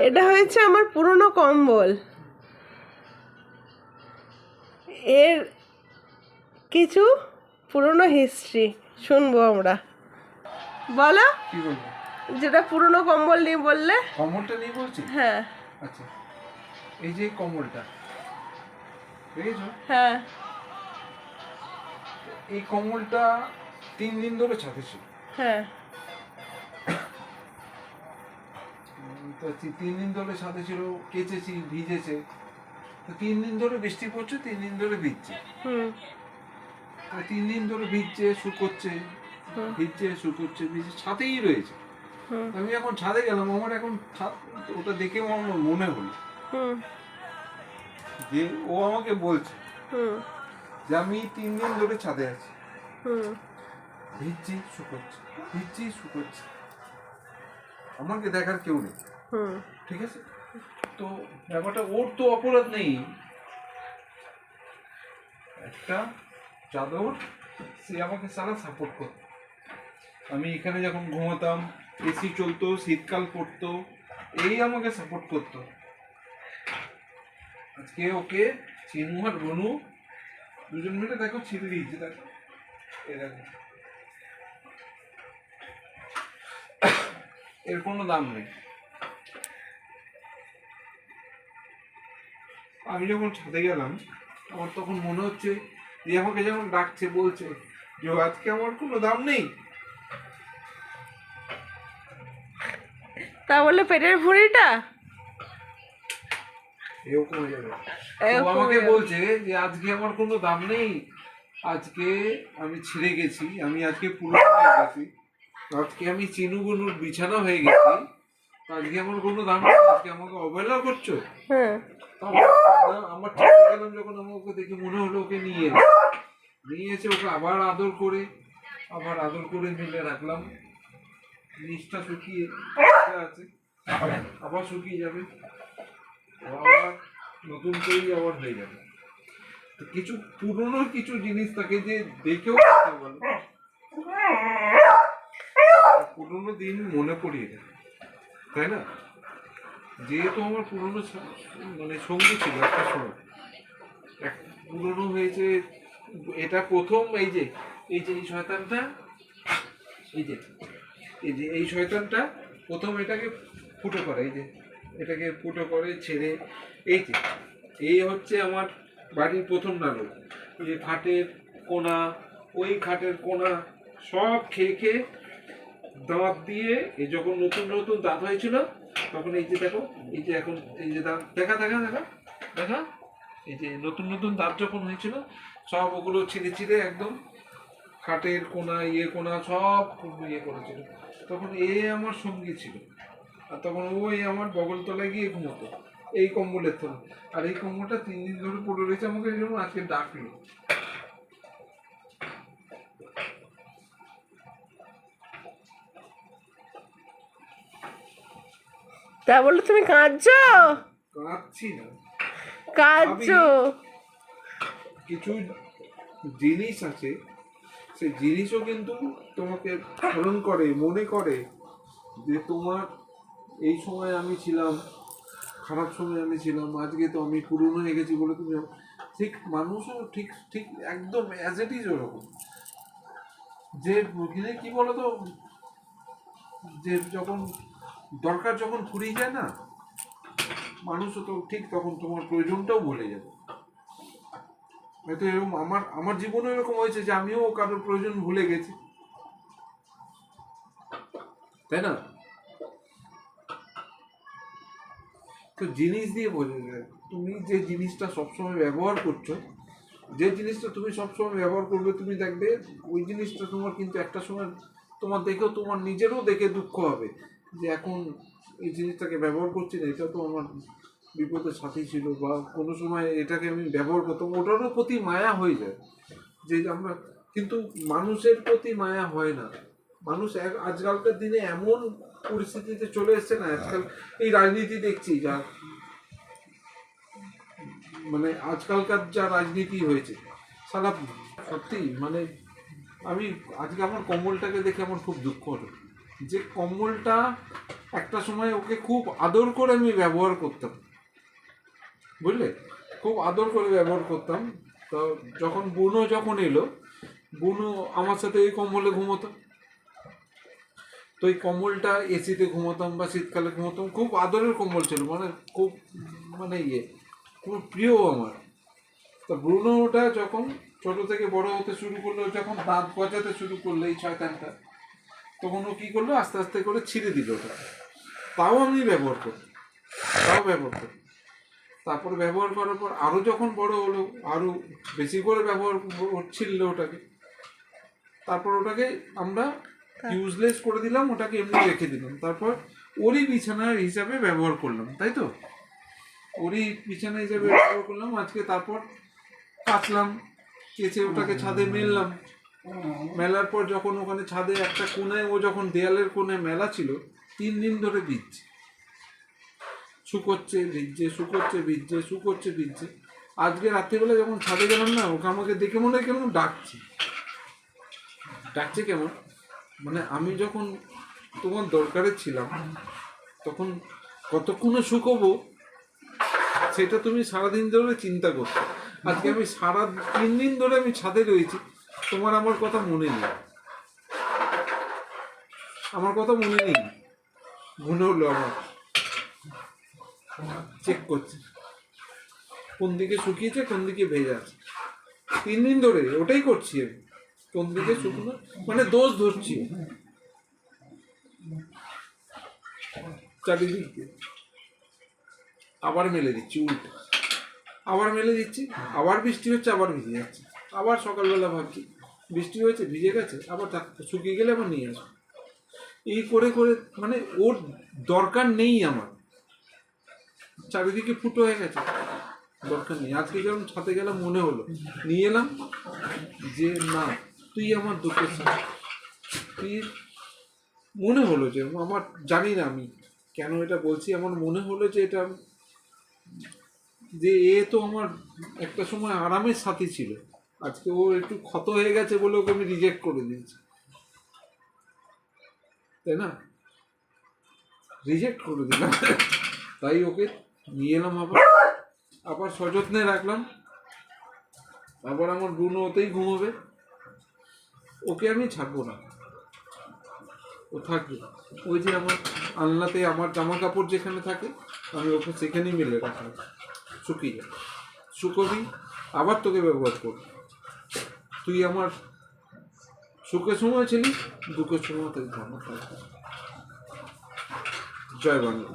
এটা হয়েছে আমার পুরনো কম্বল। এর কিছু পুরনো হিস্ট্রি শুনবো আমরা। বলো কি বলবো? যেটা পুরনো কম্বল নিয়ে বললে। কম্বলটা নিয়ে বলছি? হ্যাঁ। আচ্ছা, এই যে কম্বলটা দেখেছো? হ্যাঁ। এই কম্বলটা 3 দিন ধরে ছাদে ছিল। হ্যাঁ। তো 3 দিন ধরে ছাদে ছিল, কেচেছি, ভিজেছে। তো 3 দিন ধরে বৃষ্টি পড়ছে, 3 দিন ধরে ভিজছে। 3 দিন ধরে ভিজছে, শুকোচ্ছে, ভিজছে, শুকোচ্ছে, ভিজছে, ছাদেই রয়েছে। আমি যখন ছাদে গেলাম, আমার এখন ওটা দেখে আমার মনে হলো যে ও আমাকে বলছে যে আমি 3 দিন ধরে ছাদে আছি, ভিজছি, শুকোচ্ছে, ভিজছি, শুকোচ্ছে, আমাকে দেখার কেউ নেই। ঠিক আছে, তো ব্যাপারটা ওর তো অপরাধ নেই। একটা চাদর সে আমাকে সারা সাপোর্ট করতো। আমি এখানে যখন ঘুমাতাম, এসি চলতো, শীতকাল পড়তো, এই আমাকে সাপোর্ট করতো। আজকে ওকে চিনু আর বনু দুজন মিলে দেখো ছিঁড়ে দিয়েছে। দেখো, এই দেখো, এর কোনো দাম নেই। আমি যখন ছাদে গেলাম, আমার তখন মনে হচ্ছে যে আমাকে যেমন ডাকছে, বলছে যে আজকে আমার কোনো দাম নেই। তা বলে পেটের ভুঁড়িটা এও কমে যাবে। ও আমাকে বলছে যে আজকে আমার কোনো দাম নেই, আজকে আমি ছিঁড়ে গেছি, আমি আজকে পুরনো হয়ে গেছি, আজকে আমি চিনু বনুর বিছানা হয়ে গেছি, আজকে আমার কোনো দাম নেই, আজকে আমাকে অবহেলা করছো। আমার ছাদে গেলাম যখন, আমাকে দেখে মনে হলো ওকে নিয়ে এসে ওকে আবার আদর করে মিলে রাখলাম। নিচটা শুকিয়ে আছে, আবার শুকিয়ে যাবে, আবার নতুন করেই আবার হয়ে যাবে। তো কিছু পুরনো কিছু জিনিস থাকে যে দেখেও বলো, পুরনো দিন মনে পড়িয়ে দেয়, তাই না? যেহেতু আমার পুরনো মানে সঙ্গী ছিল একটা সময়, পুরনো হয়েছে। এটা প্রথম এই যে এই শয়তানটা, এই শয়তানটা প্রথম এটাকে ফুটো করে, এটাকে ফুটো করে ছেড়ে, এই হচ্ছে আমার বাড়ির প্রথম নাড়ু। এই খাটের কোনা, ওই খাটের কোনা সব খেয়ে দাঁত দিয়ে, এই যখন নতুন নতুন দাঁত হয়েছিল তখন এই যে দেখো, এই যে এখন এই যে দাঁত দেখা দেখা দেখা দেখা, এই যে নতুন নতুন দাঁত যখন হয়েছিল সব ওগুলো ছিঁড়ে ছিঁড়ে একদম খাটের কোনা, কোনা সব ইয়ে করেছিল। তখন আমার সঙ্গী ছিল, আর তখন ওই আমার বগল তলায় গিয়ে ঘুমোতো এই কম্বলের তলায়। আর এই কম্বলটা 3 দিন ধরে পড়ে রয়েছে, আমাকে এই জন্য আজকে ডাকলো। তা বলে তুমি কাঁদছো? কাঁদছি না, কাঁদছো। কিছু জিনিস আছে, সেই জিনিসও কিন্তু তোমাকে স্মরণ করে, মনে করে যে তোমার এই সময় আমি ছিলাম, খারাপ সময় আমি ছিলাম, আজকে তো আমি পুরনো হয়ে গেছি বলে তুমি। ঠিক মানুষও ঠিক ঠিক একদম অ্যাজ ইট ইজ ওরকম। যে কি বলতো, যে যখন দরকার যখন ফুরিয়ে যায় না, মানুষও তো ঠিক তখন তোমার প্রয়োজনটাও ভুলে যাবে। হয়তো এরকম আমার জীবনে এরকম হয়েছে যে আমিও কারোর প্রয়োজন ভুলে গেছি, তাই না? তো জিনিস দিয়ে বোঝা যায়, তুমি যে জিনিসটা সবসময় ব্যবহার করছো, যে জিনিসটা তুমি সবসময় ব্যবহার করবে, তুমি দেখবে ওই জিনিসটা তোমার কিন্তু একটা সময় তোমার দেখেও, তোমার নিজেরও দেখে দুঃখ হবে যে এখন এই জিনিসটাকে ব্যবহার করছি না, এটা তো আমার বিপদের সাথী ছিল, বা কোনো সময় এটাকে আমি ব্যবহার করতাম, ওটারও প্রতি মায়া হয়ে যায়। যে আমরা কিন্তু মানুষের প্রতি মায়া হয় না। মানুষ আজকালকার দিনে এমন পরিস্থিতিতে চলে এসছে না, আজকাল এই রাজনীতি দেখছি যা, মানে আজকালকার যা রাজনীতি হয়েছে, সারা সত্যি মানে আমি আজকে আমার কম্বলটাকে দেখে আমার খুব দুঃখ হলো যে কম্বলটা একটা সময় ওকে খুব আদর করে আমি ব্যবহার করতাম, বুঝলে, খুব আদর করে ব্যবহার করতাম। তো যখন বুনো যখন এলো, বুনো আমার সাথে ওই কম্বলে ঘুমোতো। তো এই কম্বলটা এসিতে ঘুমোতাম বা শীতকালে ঘুমোতাম, খুব আদরের কম্বল ছিল, মানে খুব মানে খুব প্রিয় আমার। তো ব্রুনোটা যখন ছোট থেকে বড় হতে শুরু করলো, যখন দাঁত গজাতে শুরু করলো এই শয়তানটা, তখন ও কী করলো, আস্তে আস্তে করে ছিঁড়ে দিল ওটা। তাও আমি ব্যবহার করি, তারপর ব্যবহার করার পর আরও যখন বড় হলো, আরও বেশি করে ব্যবহার ছিঁড়লো ওটাকে। তারপর ওটাকে আমরা ইউজলেস করে দিলাম, ওটাকে এমনি রেখে দিলাম। তারপর ওরই বিছানার হিসাবে ব্যবহার করলাম, তাই তো, ওরই বিছানা হিসাবে ব্যবহার করলাম আজকে। তারপর কাচলাম, কেচে ওটাকে ছাদে মেললাম। মেলার পর যখন ওখানে ছাদে একটা কোণায়, ও যখন দেয়ালের কোণায় মেলা ছিল, 3 দিন ধরে ভিজছে, শুকোচ্ছে ভিজছে, শুকোচ্ছে ভিজছে, শুকোচ্ছে ভিজছে। আজকে রাত্রিবেলা যখন ছাদে গেলাম না, ওকে আমাকে দেখে মনে হয় কেমন ডাকছে কেমন, মানে আমি যখন তোমার দরকারে ছিলাম তখন কতক্ষণে শুকোবো সেটা তুমি সারাদিন ধরে চিন্তা করছো। আজকে আমি 3 দিন ধরে আমি ছাদে রয়েছি, তোমার আমার কথা মনে নেই, মনে হলো আমার চেক করছে কোন দিকে শুকিয়েছে, কোন দিকে ভেজা আছে। 3 দিন ধরে ওটাই করছি আমি, কোন দিকে শুকনো, মানে দোষ ধরছি চারিদিক দিয়ে। আবার মেলে দিচ্ছি উল্টো, আবার মেলে দিচ্ছি, আবার বৃষ্টি হচ্ছে, আবার ভিজে যাচ্ছে। আবার সকালবেলা ভাবছি বৃষ্টি হয়েছে, ভিজে গেছে, আবার শুকিয়ে গেলে আবার নিয়ে আসবো। এই করে করে মানে ওর দরকার নেই আমার, চারিদিকে ফুটো হয়ে গেছে, দরকার নেই। আজকে যখন ছাদে গেলাম মনে হলো, নিয়ে এলাম যে না, তুই আমার দুঃখের সাথে, তুই মনে হলো যে আমার, জানি না আমি কেন এটা বলছি, আমার মনে হলো যে এটা, যে এ তো আমার একটা সময় আরামের সাথী ছিল, আজকে ও একটু ক্ষত হয়ে গেছে বলে ওকে আমি রিজেক্ট করে দিয়েছি, তাই না, রিজেক্ট করে দিলাম। তাই ওকে নিয়ে এলাম, আবার সযত্নে রাখলাম। আবার আমার ব্রুনো ওতেই ঘুমোবে, ওকে আমি ছাড়বো না, ও থাকবে। ওই যে আমার আলনাতে আমার জামা কাপড় যেখানে থাকে, আমি ওকে সেখানেই মেলে রাখলাম, শুকিয়ে যায়, শুকোবি আবার তোকে ব্যবহার করবি। তুই আমার সুখের সময় ছিলি, দুঃখের সময় তাই জামা থাকবে। জয় বাংলা।